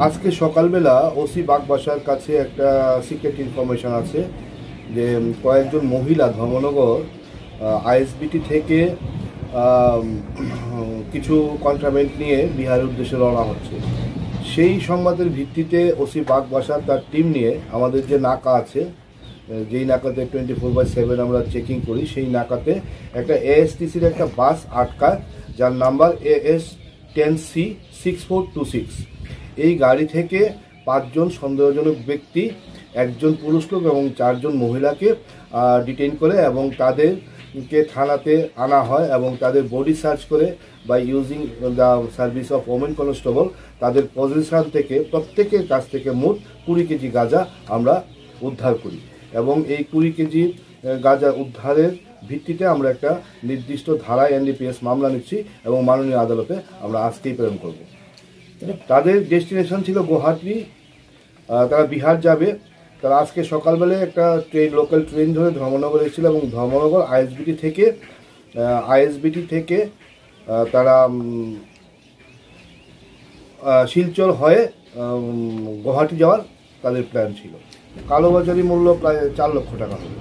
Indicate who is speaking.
Speaker 1: আজকে সকালবেলা ওসি বাগবাসার কাছে একটা সিক্রেট ইনফরমেশন আছে যে কয়েকজন মহিলা ধর্মনগর আইএসবিটি থেকে কিছু কন্ট্রাবেন্ট নিয়ে বিহারের উদ্দেশ্যে রওনা হচ্ছে। সেই সংবাদের ভিত্তিতে ওসি বাগবাসার তার টিম নিয়ে আমাদের যে নাকা আছে, যেই নাকাতে 24/7 আমরা চেকিং করি, সেই নাকাতে একটা এএসটিসির একটা বাস আটকায়, যার নাম্বার AS10C6426। এই গাড়ি থেকে 5 জন সন্দেহজনক ব্যক্তি, 1 জন পুরুষ লোক এবং 4 জন মহিলাকে ডিটেইন করে এবং তাদেরকে থানাতে আনা হয় এবং তাদের বডি সার্চ করে by using the service of women constable তাদের পজিশন থেকে প্রত্যেকের কাছ থেকে মোট 20 কেজি গাঁজা আমরা উদ্ধার করি এবং এই 20 কেজি গাঁজা উদ্ধারের ভিত্তিতে আমরা একটা নির্দিষ্ট ধারায় NDPS মামলা নিচ্ছি এবং মাননীয় আদালতে আমরা আজকেই প্রেরণ করব। তাদের ডেস্টিনেশন ছিল গুয়াহাটি, তারা বিহার যাবে। তারা আজকে সকালবেলায় একটা লোকাল ট্রেন ধরে ধর্মনগর এসেছিল এবং ধর্মনগর আইএসবিটি থেকে তারা শিলচর হয়ে গুয়াহাটি যাওয়ার তাদের প্ল্যান ছিল। কালোবাজারি মূল্য প্রায় 4 লক্ষ টাকা হবে।